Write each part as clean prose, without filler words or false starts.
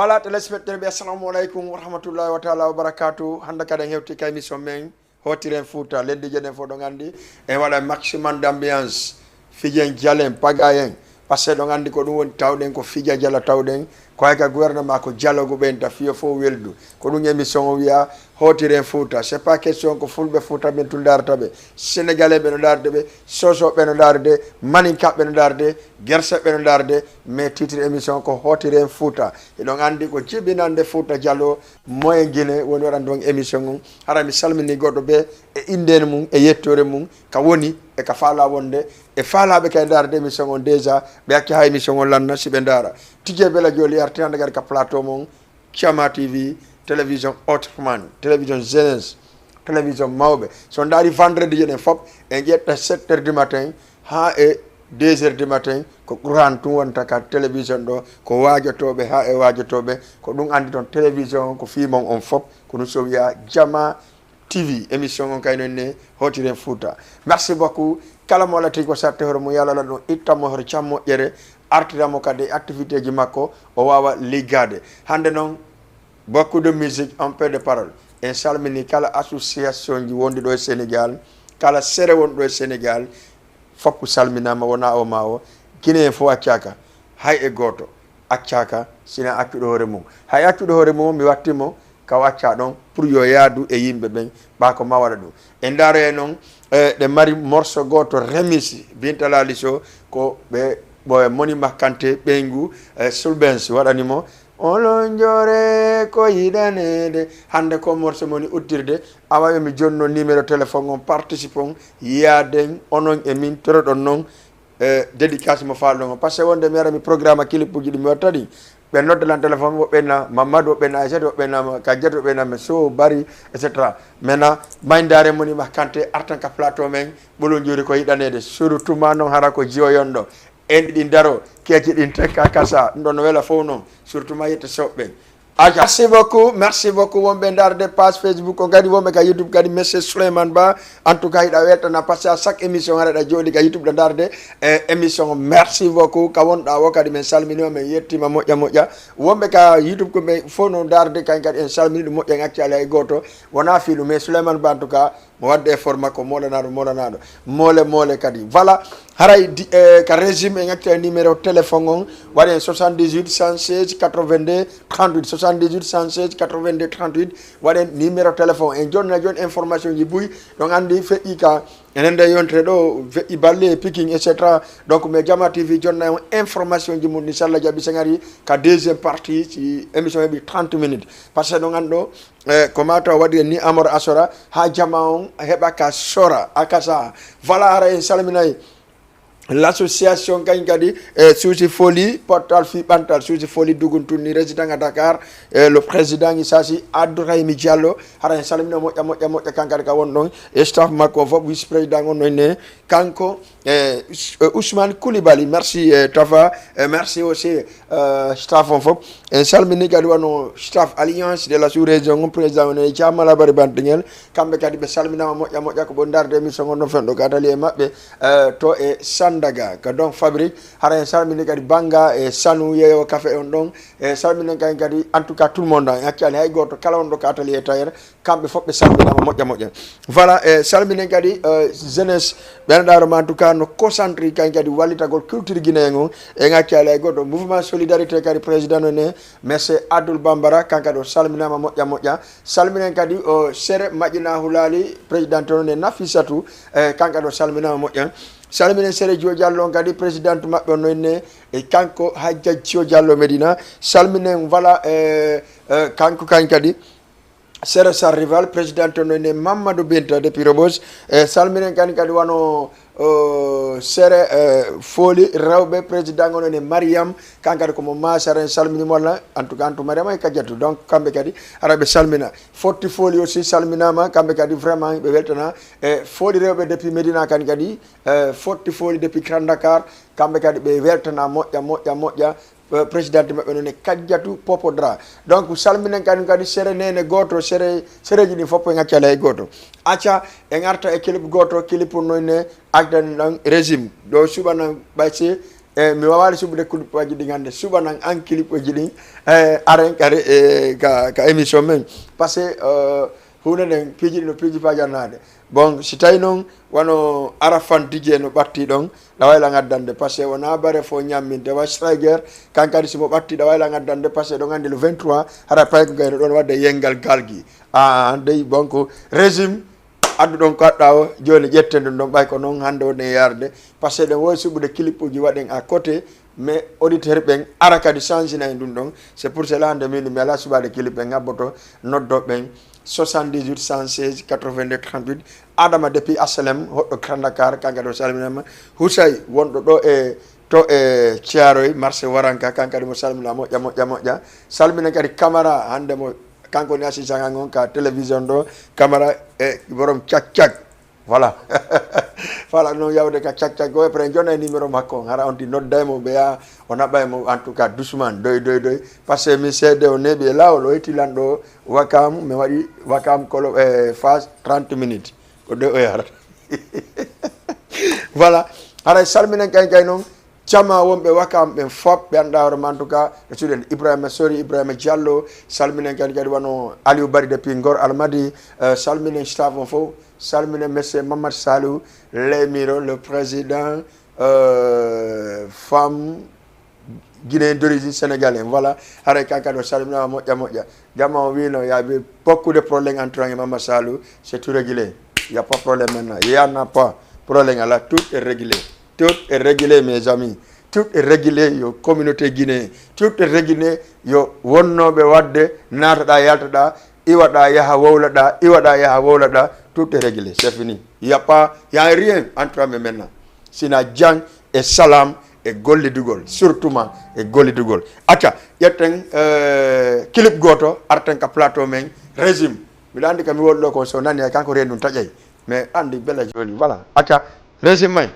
Voilà, téléspectateurs, assalamu alaikum wa rahmatullahi wa ta'ala wa barakatuh. Handa kada hewti kay mission men hotiren fouta leddi jeden fo do ngandi e wala maximum d'ambiance fijen jalen pagayen parce que do ngandi ko dum woni tawden ko fija jala tawden ko ay ka gouvernement ko dialogue ben ta fiyo fo weldu ko dum émission o wiya hotiren fouta c'est pas question ko fulbe fouta ben tul darta be sénégalais be no darde be soso be no darde maninka be no darde gerse be no darde mais titre émission ko hotiren fouta e do ngandi ko jibinande fouta diallo moyen guiné woni wadan don émission mum hara mi salmini goddo be e indene mum e yettore mum ka woni e ka faala wonde e faalaɓe kay darde émission on déjà ɓe acci ha émission on lanna siɓe dara tije bela joli arti hande gari ka plateau mon Chiama TV télévision autrement télévision jeunesse télévision mawɓe so daari vendredi jeɗen foof e ƴetta 7h du matin ha e 2h du matin ko qouran tum wonta ka télévision ɗo ko wajotoɓe ha e wajotoɓe ko ɗum andi toon télévision ko fimon on foof ko ɗum so wiya Chiama TV émission on kay nonne hotiren fouta merci beaucoup kala mo lati ko satte horo mo yalla la ɗum ittamo horo cammo ƴere artiramo kadi activité ji makko o wawa liggade hande noon beaucoup de musique un peu de parole en salmini kala association ji wondi ɗo e Sénégal kala sere wonɗo e Sénégal foppu salminama wona o ma o Guinée fo accaka hay e goto accaka sina accuɗo hoore mum hay accuɗo hoore mum mi wattimo ka wacca ɗon pour yo yaadu e yimɓe ɓen ɓako ma waɗa ɗum e daaro e noon ɗe mari morceau goto remis bintalali so ko ɓe ɓoye moni makkante ɓeygu sulbens waɗanimo olon jore ko yiɗanede hande ko morceau moni uddirde awa mi jonno numéro téléphone on participe on yiyaden onon e min toroɗon noon dédicace mo falɗon o par ce que wonde mi arami programme clip uji ɗi mi watta ɗi ɓe noddalan téléphone woɓɓenna Mamadou woɓɓenna Aissata woɓɓenna Kadiatou woɓɓenna so bari etc maintenant maydare moni makkante artan ka plateau men ɓolon jori ko yiɗanede surtout ma noon hara ko jiyoyon ɗo en ɗi daro keeci ɗin tekka kasa ɗum ɗon no wela fof noon surtout ma yette soɓɓen merci beaucoup wonɓe darde page Facebook ko kadi wonɓe ka YouTube kadi monsieur Souleymane Ba en tout cas yiɗa wettana par ce que à chaque émission haɗa jooɗi ka YouTube ɗo darde émission merci beaucoup ka wonɗa wo kadi min salminima min yettima moƴƴa moƴƴa wonɓe ka YouTube ko ɓe fof no darde kañ kadi en salmini ɗum moƴƴa en acci ala e goto wona fiilu mais Souleymane Ba en tout cas mo wadde effort makko molanaɗo mole kadi voilà haray ka régime en acci numéro téléphone on waɗi en 78 116 82 38 78 116 82 38 waɗen numéro téléphone en joni information ji ɓuy ɗon andi feƴƴi ka enen nde yontere ɗo feƴƴi balle picking etc donc mais Chiama TV jonna on information ji mum inchallah jaaɓi sengari ka deuxième partie si émission heeɓi 30 minutes par ce que ɗon andi ɗo ko mataw waɗi ni Amadou Asora ha jama on heɓa ka sora akasa voilà ara en salminayi l'association kañ kadi Sousi Foli portal fiɓantal Sousi Foli duguntunni résident à Dakar le président Isasi Abdourahimi Diallo hara en salmina moƴƴa kankadi ka won ɗon e staff makko fof vice président on noyne kanko Ousmane Koulibaly merci Tafa merci aussi staff on fof en salmini kadi wano staff alliance de la sous-région on président on e Thiama Labari Bantingel kamɓe kadi ɓe salminama moƴƴa ko ɓe darde émission on ɗon fen ɗo kadali e maɓɓe to e Sandaga ka donc fabrique hara en salmini kadi Banga e Sanu yeeyo café on ɗon e salminen kañ kadi en tout cas tout le monde en hakkille hay goto kala on ɗo ka atelier tailleur kamɓe fof ɓe salminama moƴƴa voilà e salminen kadi jeunesse ɓeneɗaroma en tout cas no concentré kañ kadi wallitagol culture guinéen on e hakkille hay goto mouvement solidarité kadi président ne monsieur Adoul Bambara kankadi o salminama moƴƴa salminen kadi o sere Madina Hulali président on ne Nafisatou kankadi o salminama moƴƴa salminen sere Dio Diallo kadi présidente maɓɓe on noyne e kanko Hadja Dio Diallo Medina salminen voilà kanko kañ kadi sere sa rival présidente on noyne Mamadou Binta depuis Rebos salminen kadi wano sere Foli rewɓe président on ne Mariam kankadi komo masara en salminimo walla en tout cas antu Mariama e Kadiatou donc kamɓe kadi araɓe salmina Forti Foli aussi salminama kamɓe kadi vraiment ɓe weltana e Foli rewɓe depuis Médina kadi Forti Foli depuis Grand Dakar kamɓe kadi ɓe weltana moƴƴa présidente maɓɓe noon e Kadiatou Popodra donc salminen kadi sere nene goto sereji ɗin fof e ŋaccala e goto acca en arta e clip goto clip noyne agdani ɗon régime ɗo suɓana ɓayse mi wawali subude kilipoji ɗi hannde suba nan an kilipoji ɗin aren kadi ka émission men par ce que hunde nden piiji ɗi no piiji pajannade bon si tawi noon wono arafan dije no ɓatti ɗon ɗa wayla gaddande par ce que wona bare fo ñamminde wa striger kankadi simo ɓatti ɗa wayla gaddande par ce que ɗon andi le 23 haɗa payko gayno ɗon wadde yengal galgui dey donc régime addu ɗon kaɗɗa o joni ƴettede ɗon ɓay ko noon hannde woni e yarde par ce que ɗen wowi suɓude clip uji waɗen à côté mais auditeur ɓen ara kadi changina e ɗum ɗon c' est pour cela hande min mi ala suɓade clip ɓen gabboto noddo ɓen 78 116 82 38 adama depuis aslem hoɗɗo kandakar kanka ɗo salminama husay wonɗo ɗo e to e thiaroy marché waranka kankadi mo salmina moƴƴa moƴƴa moƴƴa salmina kadi camara hande mo kanko ni assistant an on ka télévision ɗo camara e borom cak cak voilà voilà noon yawde ka cak cak o après jona e numéro makko on hara on ti noddaymo ɓeya o naɓaymo en tout cas doucement doy par ce que mi seede o neeɓi e lawol o yettilan ɗo wakam mi waɗi wakam kolo e phase 30 minutes ko ɗo o yarata voilà haray salminen kay noon cama wonɓe wakam ɓen fop ɓe annduɗa hoorema en tout cas e suuɗen ibrahima sori ibrahima diallo salminen kadi wano aliou bari depuis ngor almadi salminen staff on fof salminen monsieur mamadou saliou lemiro le président femme guinéen d'origine sénégalais voilà haray kankadi o salminama moƴƴa moƴƴa jamma o wino yaɓe beaucoup de problème entourant e mamadou saliou c'est tout réglé y a pas problème maintenant y en a pas problème ala tout est réglé. Tout est réglé, mes amis. Tout est réglé, yo communauté guinéenne. Tout est réglé, yo wonnoɓe wadde nataɗa yaltaɗa iwaɗa yaha wowlaɗa iwaɗa yaha wowlaɗa tout est réglé, c'est fini. Il y a rien entre nous maintenant. Sina jang et salam et gollidugol, surtout et gollidugol. Acca, yetten clip goto arten ka plateau men régime. Mi andi kam mi wolɗo ko so nani kanko rendu taƴay. Mais andi bella joni voilà. Acca, régime may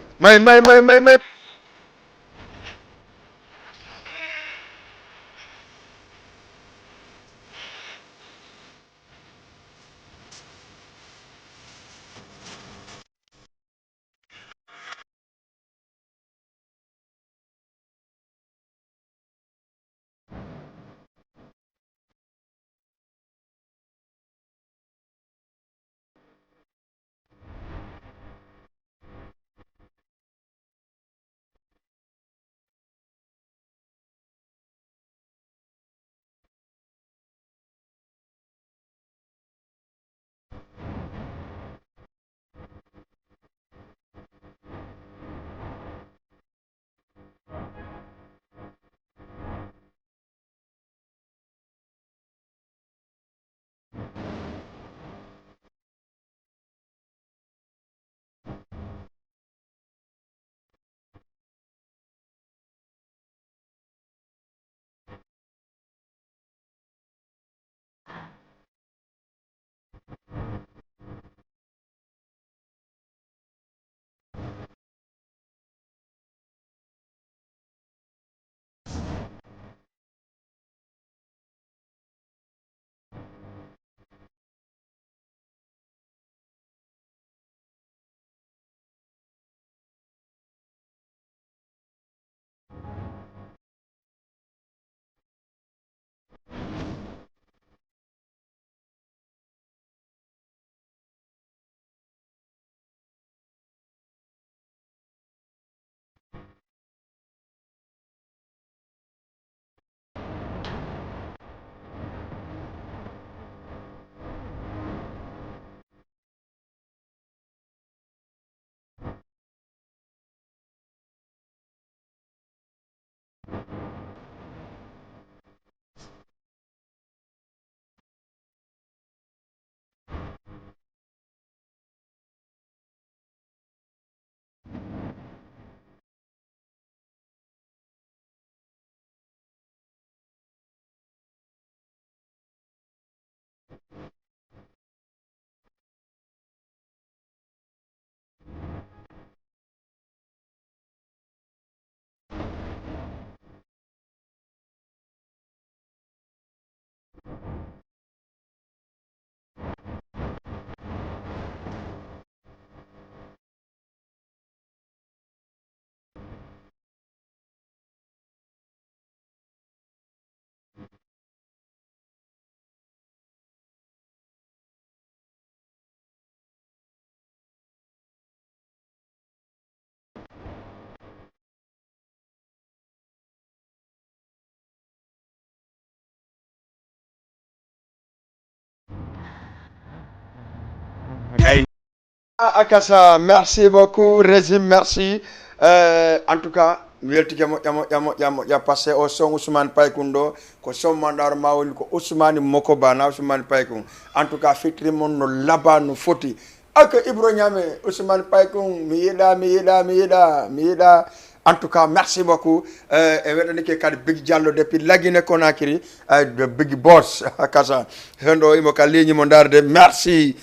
Akassa, merci beaucoup. Régime, merci. En tout cas, ya passé au son Ousmane Paikundo, ko son mandar mawul ko Ousmane Mokoba na Ousmane Paikun. En tout cas, fitri mon no laba no foti. Ak Ibro Nyame, Ousmane Paikun, mi yida. En tout cas, merci beaucoup. Et maintenant que Big Diallo depuis la Guinée Conakry, de Big Boss Akassa. Hendo imoka ligne mondarde. Merci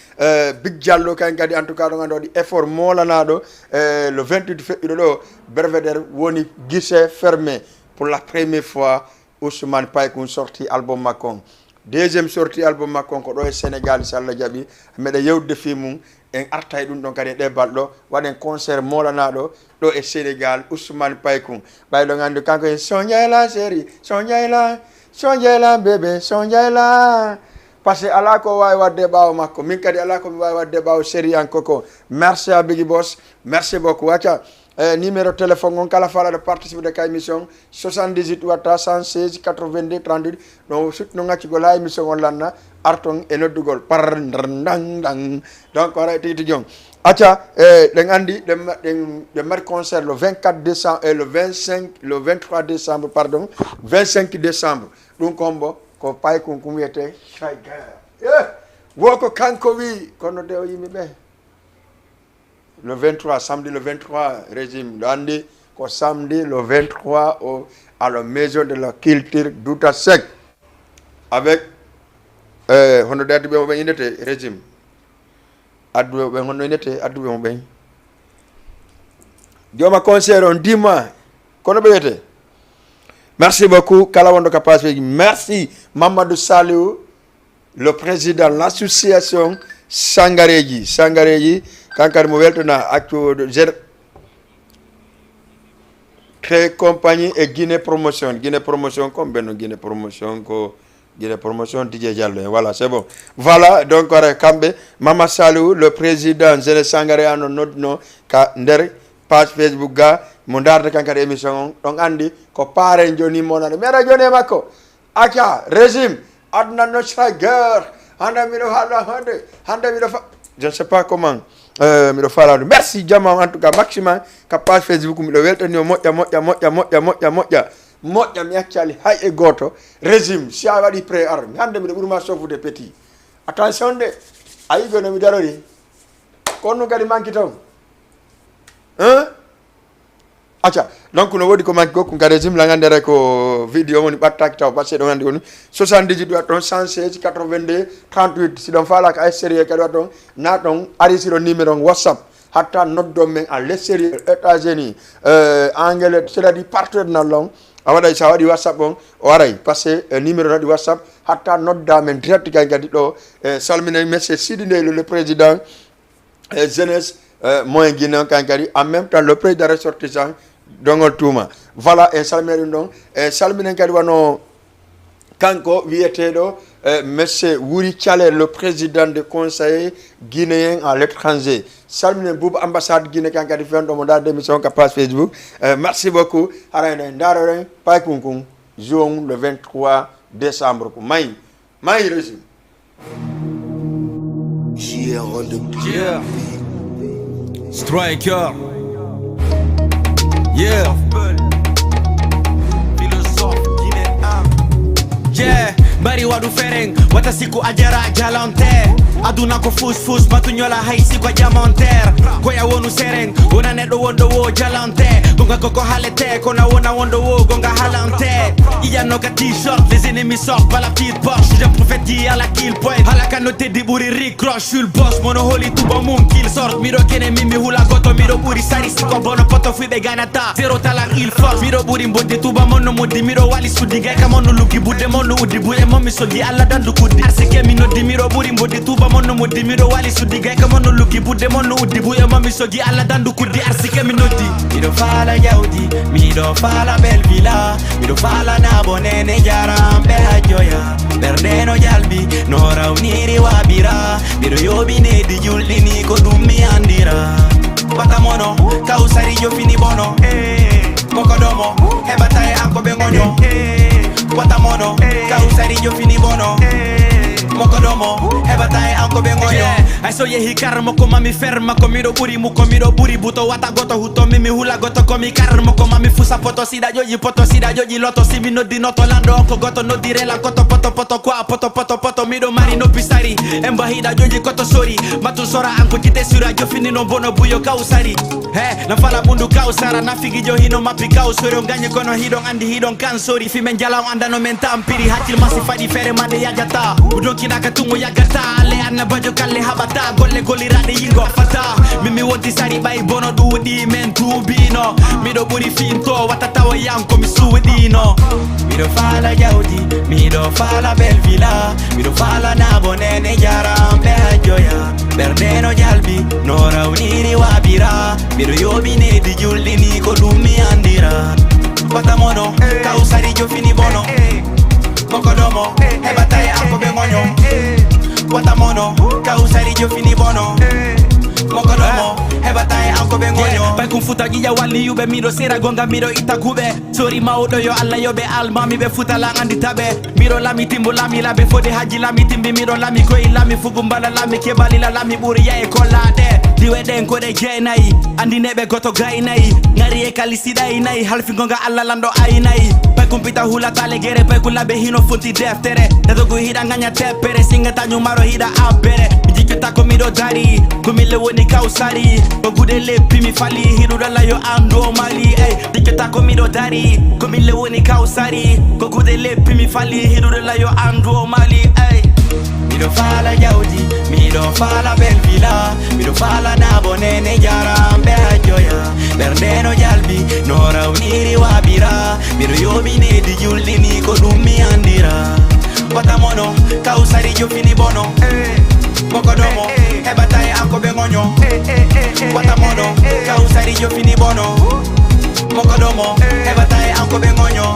Big Diallo quand en tout cas on a dit effort molanado le 28 février Belvédère woni guichet fermé pour la première fois Ousmane Paikoun sorti album Makong. Deuxième sortie album Makong ko do Sénégal inshallah jabi mede yewde fi mum en artay dum don kadi debal do waden concert molanado do e Sénégal Ousmane Paikoun bay do ngande kanko en sonjayla série sonjayla bébé sonjayla parce que ala ko way wadde bawo makko min kadi ala ko way wadde bawo série en koko merci à Biggie Boss merci beaucoup wacha numéro téléphone on kala fala de participer de ka émission 78 wata 116 82 38 no sut no ngati go la émission on lanna arton e noddugol par ndang donc wara titi jong acha den andi de mar concert le 24 décembre et le 23 décembre pardon 25 décembre dum kombo ko Paikoun kum wiyete Tiger woko kanko wi kono de o yimi be le 23 samedi le 23 régime d'Andi ko samedi le 23 à la maison de la culture Douta Seck avec hono dadi be mo inete régime addu be hono inete addu be mo be joma concert on dima kono be wiyete. Merci beaucoup, Kalawondo Kapaswe. Merci, Mamadou Saliou, le président de l'association Sangareji. Sangareji, Kankar Mouveltona, actu créé compagnie et Guinée Promotion. Guinée Promotion, comme ben Guinée Promotion, Guinée Promotion, DJ Diallo. Voilà, c'est bon. Voilà, donc, Kambe, Mama Saliou, le président de Sangareji, notre Kander, page Facebook, ga. Mondarde kankade émission donc andi ko pare joni monane mera joni makko acha régime adna no Tiger handa mi do hala hande mi do je ne sais pas comment mi do fala merci jama en tout cas maximum ka page Facebook mi do weltani moƴƴa mi accali hay e goto régime si a waɗi pré arme hande mi do ɓurma sofude petit attention de ayi gono mi darori kono kadi manki taw hein. Acha donc no wodi ko manki ko régime la ngandere ko vidéo woni battaki taw passé do ngandi woni 78 waton 116 82 38 si don fala ka sérieux kadi waton na don ari siro numéro WhatsApp hatta noddo men à l'extérieur États-Unis anglais c'est-à-dire partout dans long awada sa wadi WhatsApp on o waray passé numéro di WhatsApp hatta nodda men direct kadi do salmina monsieur Sidine le président jeunesse moyen guinéen kankari en même temps le président ressortissant Dongol Touma. Voilà, et salminen donc, salminen kadi wano kanko wiyetedo monsieur Wuri Thialé, le président du conseil guinéen à l'étranger. Salminen Boub ambassade Guinée kankadi fendo mo da démission ka page Facebook. Merci beaucoup. Harayna ndaroren Paikoun jour le 23 décembre ko may régime. Yeah. Striker. Yeah. Philosophe guinéen. Yeah. Bari wadu fereng wata siku ajara jalante aduna ko fus batunyola haisi kwa jamonter ko ya wonu sereng wona nedo wondo wo jalante gonga koko halete kona wona wondo wo gonga halante iya no ka t-shirt les ennemis sortent par la petite porte je prophétie à la kill point hala kanote di buri recroche je suis le boss mono holy tout bon mum kill sort miro kene mimi hula goto miro buri sari siko bono poto fi be ganata zero talang il force miro buri mbodi tuba mono modi miro wali sudi ga mono luki budde mono udi buye momi sogi alla dandu kuddi arsike mino dimiro buri mbodi tuba mono mo dimiro wali sudi ga mono luki budde mono udi buye momi sogi alla dandu kuddi arsike mino di mido fala yaudi mido fala bel villa mido fala na bonene jarambe ajoya berdeno jalbi no rawniri wabira mido yobine di juldini ko dummi andira wata mono kausari jo fini bono moko domo hebata e anko be ngono wata mono kausari jo fini bono mokodomo hebatai anko be ngoyo ay so yehi kar moko mami ferma ko mido buri buto wata goto huto mimi hula goto ko mi kar moko mami fusa poto sida joji loto simi no di noto lando ko goto no dire la goto poto kwa poto mido mari no pisari emba hida joji koto sori matu sora anko kite sura jo fini no bono buyo kausari he na fala bundu kausara na figi jo hino mapi kausori nganye kono hidon andi hidon kan sori fi men jala anda no men tampiri hakil masi fadi fere made yajata budon kinaka tungo yagata le anna bajo kalle habata golle golirade yingo fata mimi wonti sari bay bono dudi men tubino mido buri finto watatawa yanko mi suwedino mido fala jawdi mido fala bel villa mido fala nabo nene jarambe hajoya berdeno jalbi no rawniri wabira mido yobine di jullini ko dumi andira watamono kausari jo fini bono mokodomo hebatai anko be ngonyo watamono kausari jo fini bono mokodomo hebatai anko be ngonyo bay kum futa gija walli yube mido sera gonga mido itakube sori mawdo yo alla yobe alma mi be futa la andi tabe mido lami timbo lami labe fode haji lami timbi mido lami koy lami fugumbala lami kebali la lami buri ya e kolade diwe den ko de jenai andi nebe goto gainai ngari e kalisida inai halfi gonga alla lando ainai bay kum pita hula tale gere bay kulabe hino funti deftere dadogu hida nganya tepere singa tanyu maro hida abere jiketa ko mido dari kumile woni kausari bagude lepi mi fali hidu dala yo ando mali jiketa ko mido dari kumile woni kausari bagude lepi mi fali hidu dala yo ando mali mido fala jawdi mido fala bel villa mido fala nabo nene jarambe hajoya berdeno jalbi no rawniri wabira mido yobine di jullini ko dumi andira watamono kausari jo fini bono mokodomo hebatai anko be ngonyo watamono kausari jo fini bono mokodomo hebatai anko be ngonyo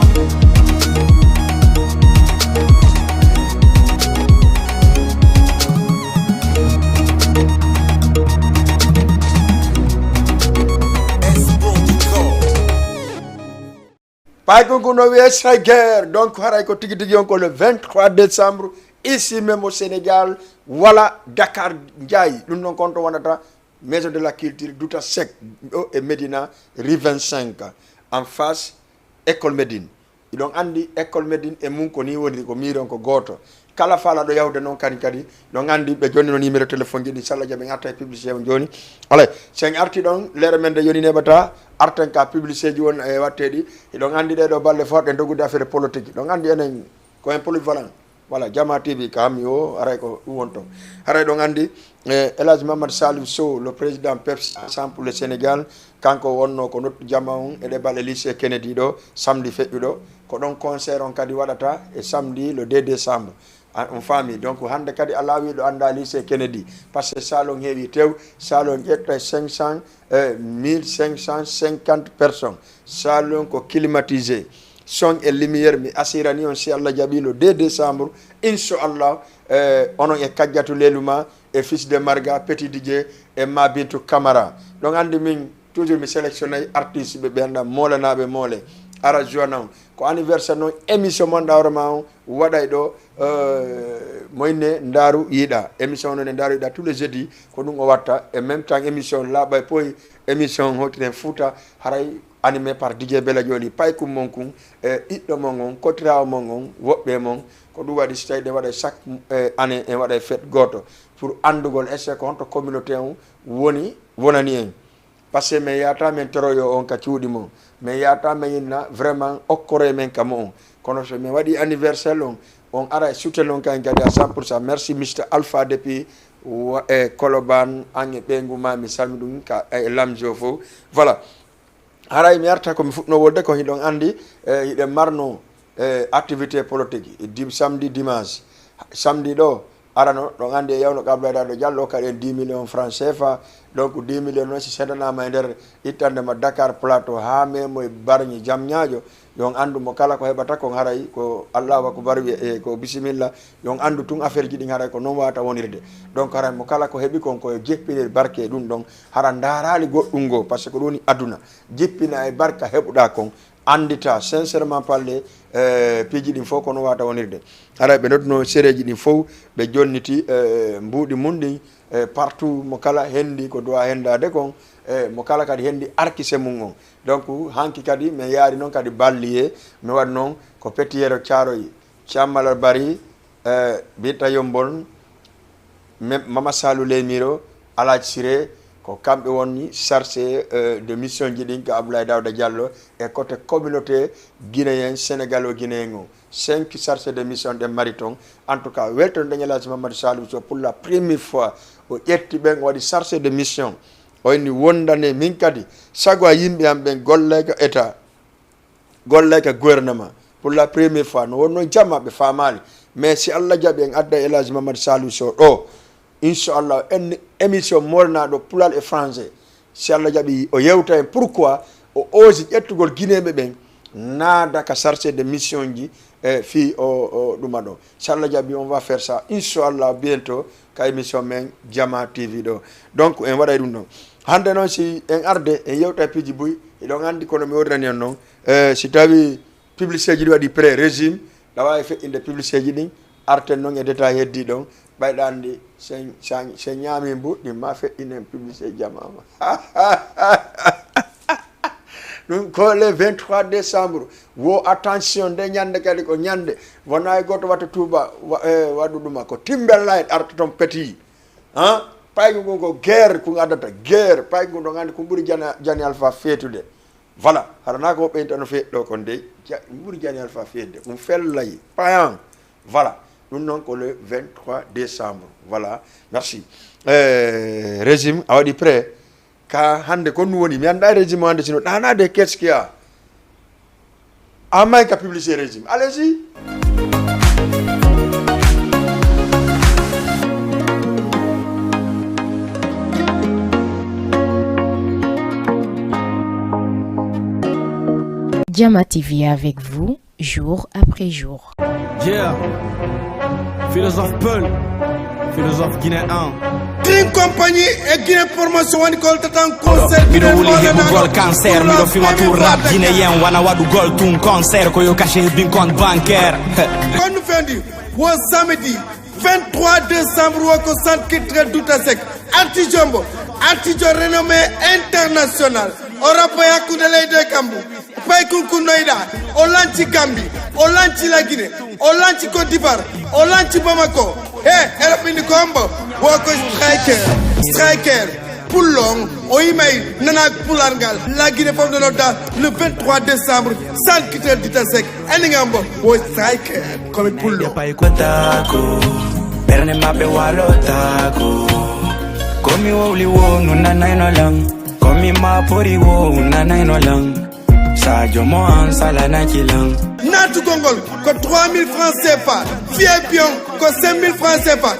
Pay Kunkuno guerre, donc haray ko tigi tigi on le 23 décembre ici même au Sénégal, voilà Dakar Ndiaye, nous non comptons wanata maison de la culture Douta Sec et Medina rue 25 en face école Médine. Donc andi école Médine e mun ko ni woni ko miron ko goto kala fala do yawde non kadi donc andi be joni no numéro téléphone ji sala jabe ngata publicité on joni ale sen arti don lere men de yoni nebata arten ka publicité ji won e wattedi donc andi de do balle forte dogude affaire politique donc andi enen ko un polyvalent voilà Jama TV kam yo aray ko wonto aray donc andi Elhadji Mamadou Salif Sow le président PEPS ensemble pour le Sénégal kanko wonno ko not Jama on e de balle lycée Kennedy do samedi febbudo ko don concert on kadi wadata e samedi le 2 décembre en famille donc hande kadi alawi do anda lycée Kennedy parce que salon heewi tew salon jetta 500 1550 personnes salon ko climatisé son et lumière mi asirani on si Allah jabi le 2 décembre inshallah onon e kajjatu leluma et fils de Marga Petit DJ et Mabintou Camara donc andi min toujours mi sélectionné artiste be benda molanabe mole ara journal ko anniversaire non émission mon dawrama waday do moyne ndaru yida émission non ndaru yida tous les jeudis ko dum o watta et même temps émission la bay poy émission hotine fouta haray animé par DJ Bella Joli paykum monkun iddo mongon kotraw mongon wobbe mon ko du wadi stay de wada chaque année en wada fête goto pour andugol esse ko honto communauté on woni wonani en parce que me yata men toroyo on ka ciudi mo me yata men vraiment okkore men kam on kono so me wadi anniversaire on ara soutenons kan gadi à 100%. Merci Mr Alpha depuis Koloban ange benguma mi salmi dum ka lamjo fo voilà haray mi arta ko mi futno wolde ko hidon andi hide marno activité politique samedi dimanche samedi do arano do ande yawno kablada do jallo kalen 10 millions francs CFA donc 10 millions non si sedana ma nder ittande ma Dakar Plateau ha memo e barñi jamñaajo yon andu mo kala ko hebata ko haray ko Allah wa ko barwi e ko bismillah yon andu tun affaire ji din haray ko non wata wonirde donc haray mo kala ko hebi kon ko jeppinir barke dum don hara ndarali goddum go parce que doni aduna jeppina e barka hebuda kon andita sincèrement parler piji ɗin fof kono wata wonirde ara ɓe nodduno séréji ɗin fof ɓe jonniti mbuuɗi mum ɗin partout mo kala hendi ko dowa hendade kon mo kala kadi hendi arkise mum on donc hanki kadi mi yaari noon kadi balliye mi waɗi noon ko petiyero Thiaroye Thiammalal Bari bitta yombon Mama Salou Lemiro Alhaji Siré ko kamɓe woni chargé de mission ji ɗin ko Abdoulaye Daouda Diallo e côté communauté guinéen sénégal o guinéen o 5 chargés de mission ɗen mari toon en tout cas welton dañalaji Mamadou Salou Sow pour la première fois o ƴetti ɓen waɗi chargé de mission o inni wondane min kadi sago a yimɓe am ɓen golleka état golleka gouvernement pour la première fois no wonno jamma ɓe famali mais si Allah jaɓi en adda Elhaji Mamadou Salou Sow ɗo inchallah en émission molnaɗo pulal e français si Allah jaɓi o yewta en pourquoi o osi ƴettugol guinéɓe ɓen naada ka chargé de mission ji fi o ɗuma ɗo si Allah jaɓi on va faire ça inchallah bientôt ka émission men Jama TV ɗo donc en waɗay ɗum ɗon hande noon si en arde en yewta piji buy eɗon andi kono mi wodani en noon si tawi publicité ji ɗi waɗi pré régime ɗa wawi feƴƴinde publicité ji ɗin arten noon e détail heddi ɗon ɓayɗa andi se ñaami mbuɗɗi ma feƴƴinen publicité jamama ɗum ko le 23 décembre wo attention nde ñande kadi ko ñande wona e goto watta tuuba waɗu ɗuma ko timbella en arta toon petit han paygo ngon ko guerre ko addata guerre paygo ɗo gandi ko ɓuuri jani alpha feetude voilà harana ko ɓeyntano feeɗi ɗo kon dey ɓuuri jani alpha feetde ɗum fellayi payan voilà ɗum noon ko le 23 décembre voilà merci régime a waɗi prêt ka hande ko nu woni mi anda régime hande sino ɗanade qu'est-ce qu'il y a amay ka publicité régime allez-y. Jama TV avec vous, jour après jour. Yeah, philosophe Peul, philosophe guinéen. Green Company e Guinée Promotion woni ko tatan concert miɗo wuli heɓugol cancer miɗo fima tour rap guinéen wana waɗugol tun concert ko yo caché bin compte bancaire kon no fendi wo samedi 23 décembre wo ko centre culturel Douta Seck artijo renommé international o rappo hakkude leyde kambu pay kunkunnoyɗa o lanci Gambie o lanci la Guinée o lanci Côte d'Ivoire o lanci Bamako ero ɓindi ko hombo woko striker pullon o yimay nanak pulargal la Guinée fof no nodda le 23 décembre centre culturel Douta Seck enigambo wo striker komi pullo pay kotako berne mabbe walotako komi wowli wo nunanayno lang komi mapori wo nunanayno lang Sadio mo ansala nakilang Natu Gongol ko 3000 francs CFA Fiepion ko 5000 francs CFA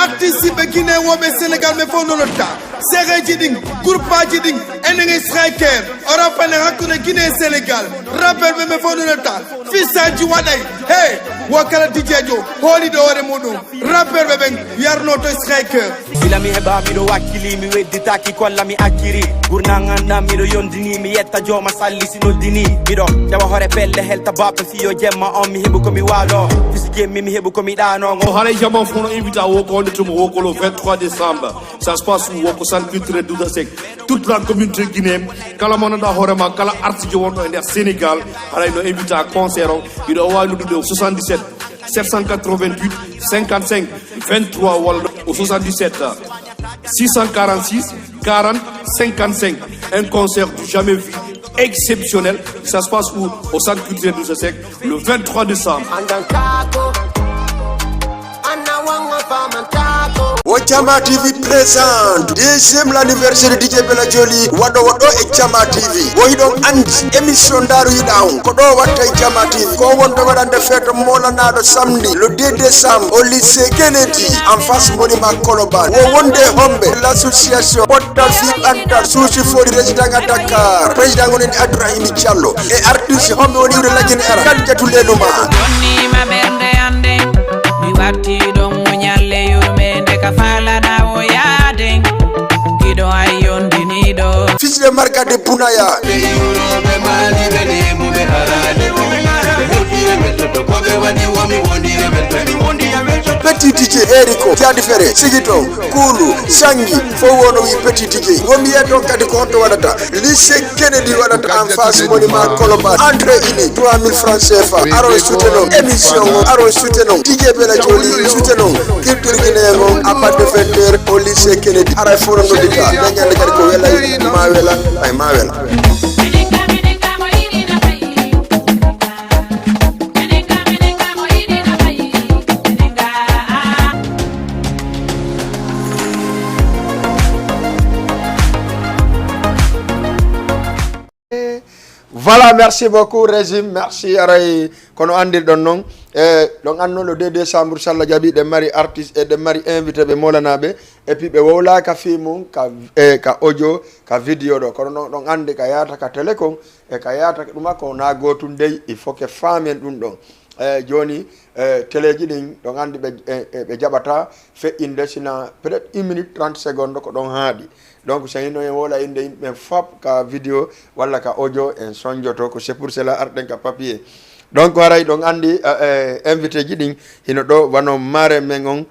artiste be Guinée wobe Sénégal me fo nolotta Séré Jiding groupe Jiding enenge striker ora fane hakune Guinée Sénégal rappel me fo nolotta fissa ji waday hey wakala DJ Jo holi do wore mudum rappel be ben yarno to striker silami heba miɗo wakkili mi wedditaki kolla mi akkiri gurnaganda miɗo yondini mi yetta joma salli si noddini miɗo jawa hoore belle helta baɓe fiyo jemma on mi heɓu komi waalo fisi jemmi mi heɓu komi ɗano o haray jaman fof no invite a wokonde tomo woko le 23 décembre ça se passe où woko centre culturel Douta Seck toute la communauté guinéenne kala mo nanda hoorema kala artijo wonɗo e nder Sénégal haray no invite a concert o iɗo wawi noddude o 77 788 55 23 walla au 77 646 40 55 un concert du jamais vu exceptionnel ça se passe où au centre culturel Douta Seck le 23 décembre Jama TV présente deuxième l'anniversaire DJ Bella Joli waɗo e Jama TV woyiɗon andi émission daru yiɗa ko ɗo watta e Jama TV ko wonto waɗande fête molanaɗo samedi le 2 décembre au lycée Kennedy en face monument Colobane wo wonde homɓe l'association pottal fiɓantal suusi fori résident à Dakar président goneni Abdourahim Diallo et artiste homɓe woni wuro lagine ara kadjatu lenuma jonnima ɓernde ande mi warti ɗon muñalle yurmede ka falana o yaade giɗo ay yondiniɗo fils de Marga de Bounaya Petit DJ Eriko Jadi Fere Sigito Kulu Sangi Fowono wi Petit DJ ngomi yeton kadi ko honto wadata lycée Kennedy wadata en face monument Colomba entrée ini 3000 francs CFA aro soutenons émission aro soutenons DJ Bella Joli soutenons culture guinéen à part de fêter au lycée Kennedy ara fono no dita nyande kadi ko wela ma wela ay ma wela. Voilà, merci beaucoup Régime, merci Aray kono andir don non donc anno le 2 décembre salla jabi de mari artiste et de mari invité be molanabe et puis be wowla ka film ka audio ka video do kono don ande ka yata ka télé kon e ka yata duma ko na gotu ndey il faut que famen dum don joni télé ji din don ande be jabata fe inde sina peut-être 1 minute 30 secondes ko don haadi donc c'est une wola inde mais fap ka vidéo wala ka audio en sonjoto ko c'est pour cela arden ka papier donc waray donc andi invité ji din hino do wano mare mengon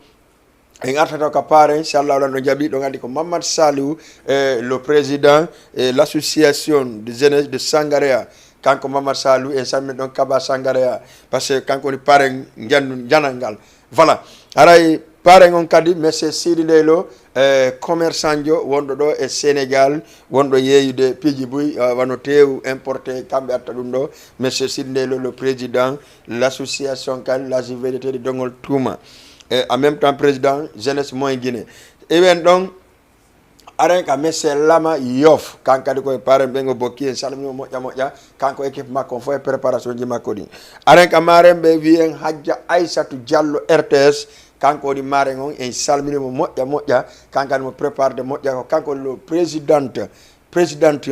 en artata ka pare inchallah la no jabi donc andi ko Mamad Saliou le président et l'association de jeunesse de Sangaréa kanko Mamad Saliou et samme donc Kaba Sangaréa parce que kanko ni pare janangal voilà aray pare ngon kadi monsieur Sidi Ndeylo commerçant jo wondo do e Sénégal wondo yeyude piji buy wano tew importé kambe atta dum do monsieur Sidi Ndeylo le président l'association kan la juvénité de Dongol Touma et en même temps président jeunesse moins Guinée et ben donc arenka monsieur Lama Yoff kankadi ko pare bengo bokki en salmi moƴƴa kanko équipe makko fo e préparation ji makko di arenka marembe wien Hadja Aissatou Diallo RTS kanko di mare ngon en salmini mo moƴƴa kankan mo prépare de moƴƴa ko kanko le président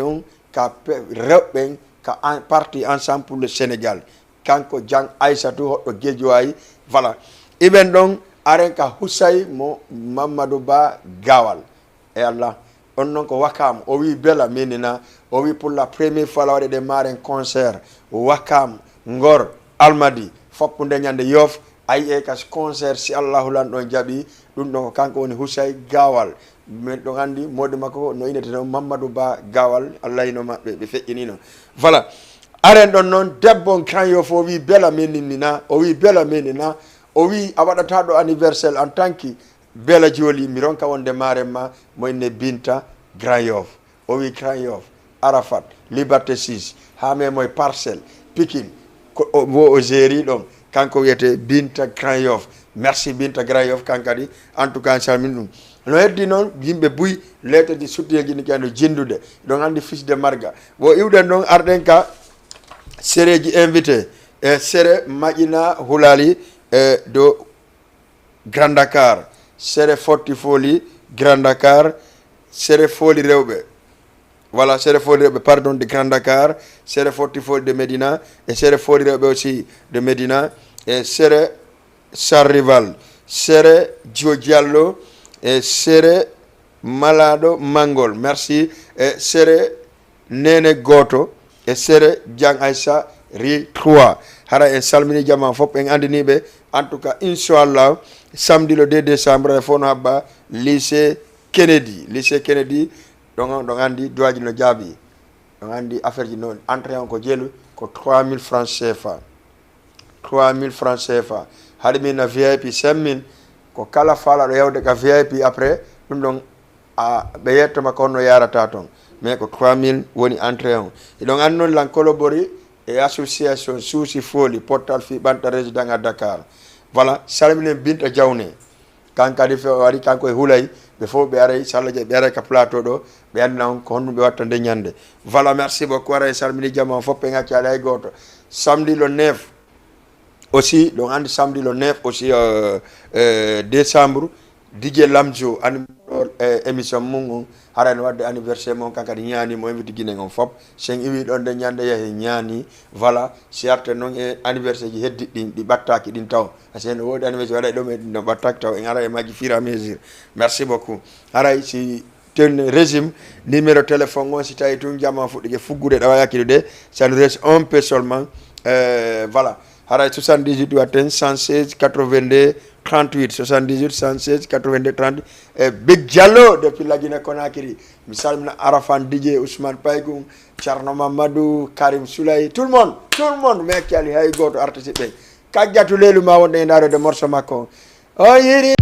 on ka rewɓe ka parti ensemble pour le Sénégal kanko Jang Aissatou hoɗɗo Guédiawaye voilà iben ɗon aren ka Husay mo Mamadou Ba Gawal e Allah on non ko Wakam o wi bela menina o wi pour la première fois la waɗe de mare concert Wakam Ngor Almadi foppude ñande Yoff ay e kas concert si Allahu lan don jabi dum don kanko woni Husay Gawal men do andi modi makko no inete no Mamadou Ba Gawal Allah ino mabbe be feƴƴinino voilà aren don non debbo kanyo fo wi bela menina o wi bela menina o wi awadata do anniversaire en tant que bela joli mi ronka wonde marema moyne Binta Grand Yoff o wi Grand Yoff Arafat Liberté 6 hame moy Parcelles Pikine ko o geri dom kanko wiyete Binta Grand Yoff merci Binta Grand Yoff kankadi en tout cas salmin dum no heddi non yimbe buy letedi sutteji ni kando jindude don andi fils de Marga bo iwden don arden ka sereji invité e sere Madina Hulali do Grand Dakar sere Forti Foli Grand Dakar sere Foli rewbe voilà sere Foli rewbe pardon de Grand Dakar sere Forti Foli de Medina et sere Foli rewbe aussi de Medina et sere Sarrival sere Diallo et sere Malado Mangol merci et sere Nene Goto et sere Jang Aïssa Ri 3 hara en salmini jama fop en andini be en tout cas inchallah samedi le 2 décembre fono habba lycée Kennedy donc andi doaji no jaabi donc andi affaire ji non entrée on ko jelu ko 3000 francs CFA 3000 francs CFA hadmi na VIP 5000 ko kala fala do yewde ka VIP après dum don a be yetto makko no yarata ton mais ko 3000 woni entrée on et donc an non lan collaborer et association Souci Foli portal fi banta résident à Dakar voilà salmine Binta Diawne kankadi fe wari kanko e hulay be fo be aray sallaje be aray ka plateau do be andina on ko honno be watta de nyande voilà merci beaucoup aray salmini jama fop e ngati ala goto samedi le 9 aussi donc andi samedi le 9 aussi décembre DJ Lamjo animateur émission mungu harani wadde anniversaire mon kankadi ñaani mo invité Guinée on fop sen iwi don de ñande yahe ñaani voilà certes non e anniversaire ji heddi di battaki din taw asen wodi anniversaire wala do me no battaki taw en ara e maji fira mesure merci beaucoup haray si ten régime numéro téléphone on si tawi tun jama fudde fuggude dawa yakide de ça nous reste un peu seulement voilà haray 78 watten 116 82 38 78 116 82 38 Big Diallo depuis la Guinée Conakry misalmina Arafan DJ Ousmane Paygou Charno Mamadou Karim Soulay tout le monde mec ali hay goto artiste be kajjatu lelu ma wonde ndaro de morso makko o yiri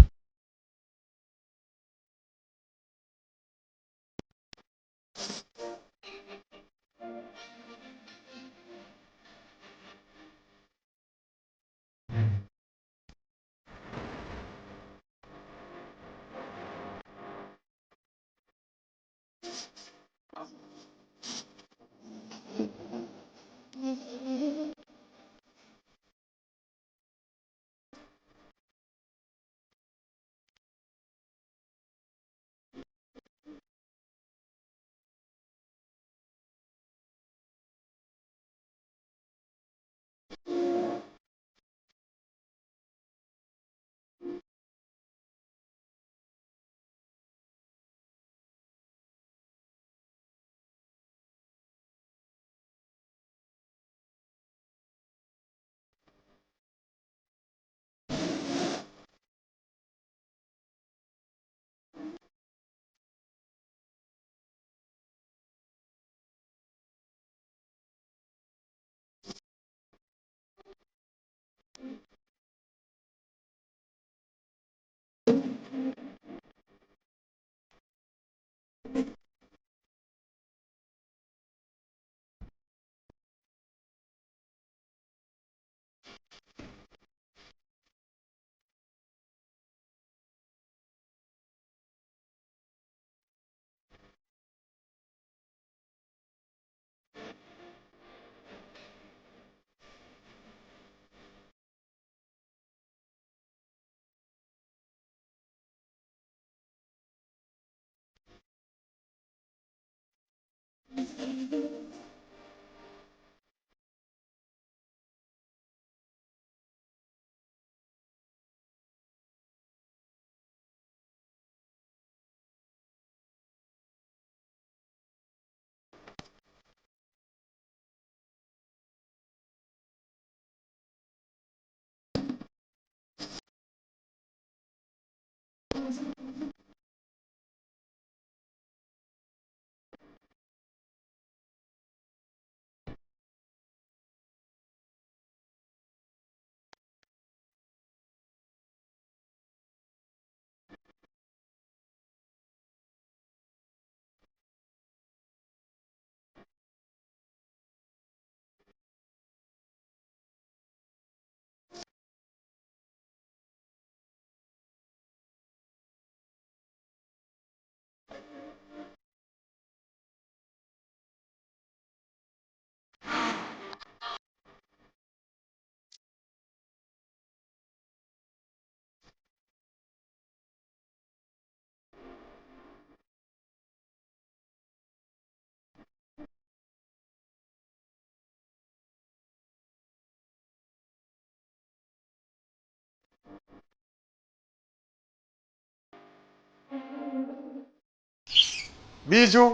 Bisous.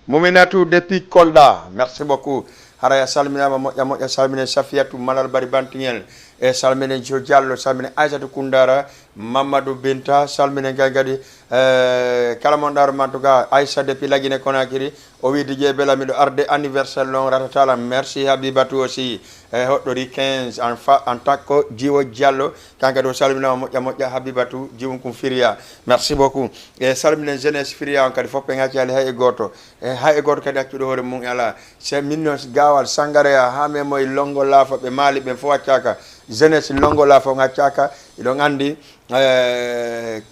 Mominatou depuis Kolda. Merci beaucoup. Haraya salmina ya salmina Safiatou Malal Bari Bantiel e salmina Jo Diallo salmina Aïssatou Koundara Mamadou Binta salmina gagadi kalamondar mantuga Aïssa depuis la Guinée Conakry o wi DJ Belamido arde anniversaire long ratatala merci Habibatou aussi hodori 15 en tant que Jiwo Diallo kangado salmina moƴƴa Habibatou jiwum kum Firia merci beaucoup e salmina jeunesse Firia on kadi foppe ngati ali hay goto e hay goto kadi accudo hore mum ala c'est minnos gawal sangarea ha me moy longo lafo be mali be fo accaka jeunesse longo lafo ngaccaka ido andi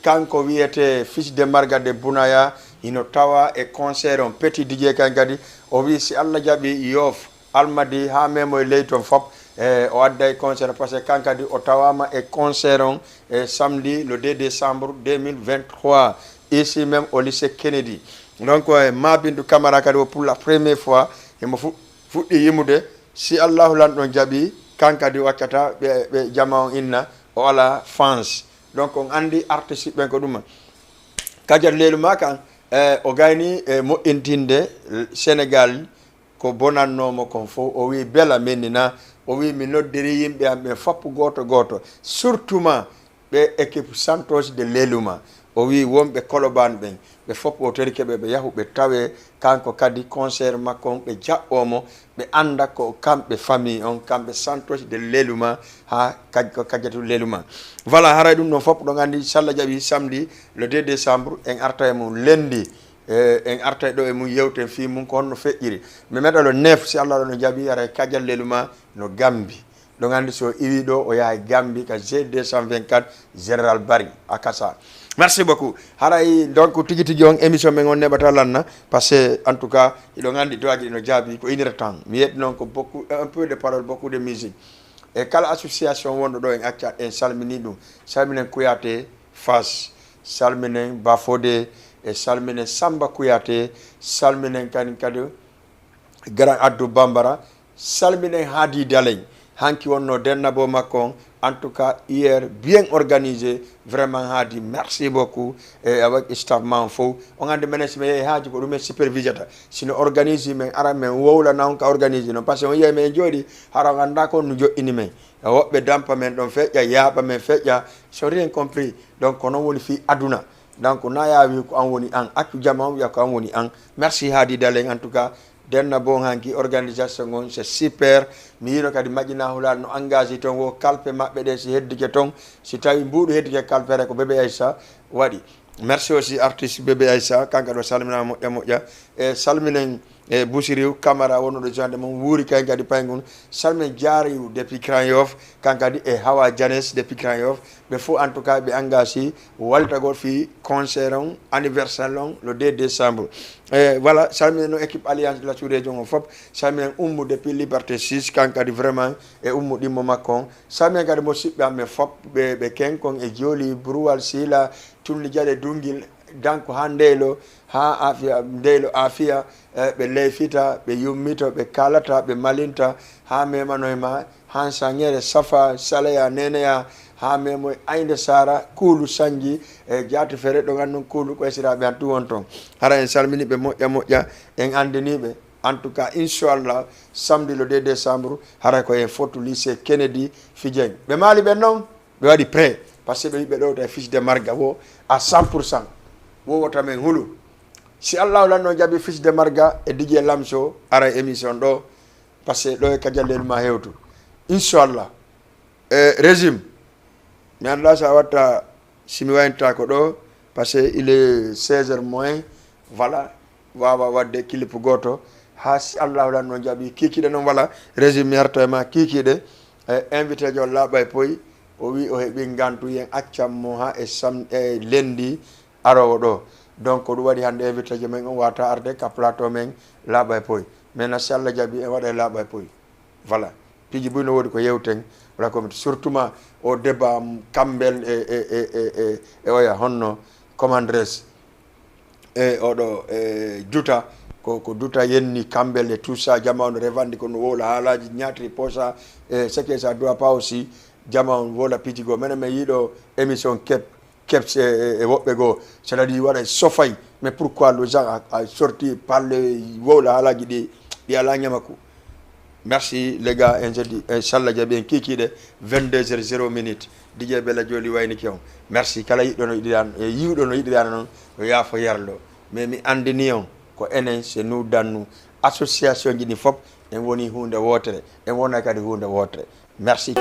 kanko wiete fils de Marga de Bounaya ino tawa e concert on petit DJ kangadi o wi si Allah jabi yof almadi ha me moy leyton fop o adda e concert parce que kankadi o tawama e concert on samedi le 2 décembre 2023 ici même au lycée Kennedy donc Mabindou Camara kadi pour la première fois e mo fuɗɗi yimude si Allahu lanɗon jaɓi kankadi waccata ɓe jama on inna o ala fans donc on andi artiste ɓen ko ɗuma kadiat leylu ma kan o gayni moƴƴintinde Sénégal ko bonannomo kon fo o wi bela menina o wi mi noddiri yimɓe am ɓe foppu goto surtout ma ɓe équipe Santos de Leluma o wi wonɓe Colobane ɓen ɓe fof o tori keɓe ɓe yahu ɓe tawe kanko kadi concert makko on ɓe jaɓɓomo ɓe anda ko kamɓe famille on kamɓe Santos de Leluma ha ko kajjatu Leluma voilà haray ɗum ɗon fof ɗon andi sallah jaaɓi samedi le 2 décembre en arta e mum lendi en arta ɗo e mum yewten fi mum ko honno feƴƴiri mi meɗa le 9 si Allah ɗo no jaaɓi ara kajal Leluma no Gambie ɗon andi so iwi ɗo o yaha Gambie ka G224 général Barry à Kassa. Merci beaucoup. Haray donc tigi tigi on émission men on nebata lanna parce que en tout cas iɗo andi doaji no jaabi ko 1 heure temps mi yetti non ko beaucoup un peu de parole beaucoup de musique e kala association wonɗo ɗo en acca en salmini ɗum salminen Kouyaté Fass salminen Bafodé e salminen Samba Kouyaté salminen kadi Grand Addou Bambara salminen Hadi Daleng hanki wonno dennabo makko on en tout cas hier bien organisé vraiment Hadi merci beaucoup et avec staff man fo on ande menes me haaji ko ɗum supervisata sino organise men ara men wowla non ka organise non parce que on yiya men jooɗi hara ganda ko no joɗɗini men woɓɓe dampa men ɗon feƴƴa yaaɓa men feƴƴa so rien compris donc ko noon woni fi aduna donc na yawi ko an woni an accu jama wiya ko an woni an merci Hadi Daleng en tout cas denna bon hanki organisation on c'est super mi yino kadi majjina hulal no engagé ton wo kalpe mabbe de si heddike ton si tawi mbuuɗo heddike kalpere ko bébé Aïssa waɗi merci aussi artiste bébé Aïssa kanka ɗo salmina moƴƴa e salminen e Boussiriou Camara wonnoɗo jonde mum wuuri kay kadi paygun salmin Diariou depuis Grand Yoff kankadi e Hawa Dianes depuis Grand Yoff ɓe fof en tout cas ɓe engagé waltagol fi concert on anniversaire on le 2 décembre e voilà salminen no équipe alliance de la sous-région o fof salminen Oumou depuis Liberté 6 kankadi vraiment e Oumou ɗimmo makko on salminen kadi mo siɓɓe amen fof ɓe kenkon e Joli Brouwal Sila Tulli Diaɗe Dungil donc ha ndeylo ha afia ndeylo afia ɓe leyfita ɓe yummito ɓe kalata ɓe malinta ha memanoyma han sangere safa salaya neneya ha memo Aïnde Sara Kuulu Sanji e jaati fere ɗo gandun Kuulu koysiraɓe han tu won ton hara en salminiɓe moƴƴa en andiniɓe en tout cas inchallah samedi le 2 décembre hara ko en photo lycée Kennedy Fidjeng ɓe maali ɓen noon ɓe waɗi prêt par ce que ɓe yiɓe ɗo ta fiche de marga wo à 100% wowota men hulu si Allah lanno jaɓi fiche de marga e DJ Lamso ara émission ɗo par ce que ɗo e Kajal Leluma hewtu inchallah régime mi anda sa watta simi wayinta ko ɗo par ce que il est 16h moins voilà wawa wadde clip goto ha si Allah lanno jaɓi kikiɗe noon voilà régime mi harta e ma kikiɗe invité jo laaɓa e poyi o wi o heɓi gantu yen accammo ha e lendi arowo ɗo donc ɗum waɗi hande invité jo men on wata arde ka plateau men laaɓa e poyi maintenant si Allah jaaɓi en waɗa e laaɓa e poyi voilà piji buy no woodi ko yewten wala komi surtout ma o débat Kambel e oya honno commandres e oɗo Duta ko Duta yenni Kambel et tout ça jama on revandi ko no wowla haalaji ñaatiri posa e ce que ça doit pas aussi jama on wola piji go menen mi yiiɗo émission keps e woɓɓe goo c'est à dire waɗa sofay mais pourquoi le gens a sorti parle wowla haalaji ɗi ala ñamaku merci les gars en jeudi inchallah jaaɓi en kikiɗe 22h0 DJ Bella Joli wayniki on merci kala yiɗɗo no yiɗirano e yiwɗo no yiɗirano noon yo yaafo yarlo mais mi andini on ko enen c'est nous dannu association ji ɗi fof en woni hunde wotere en wona kadi hunde wotere merci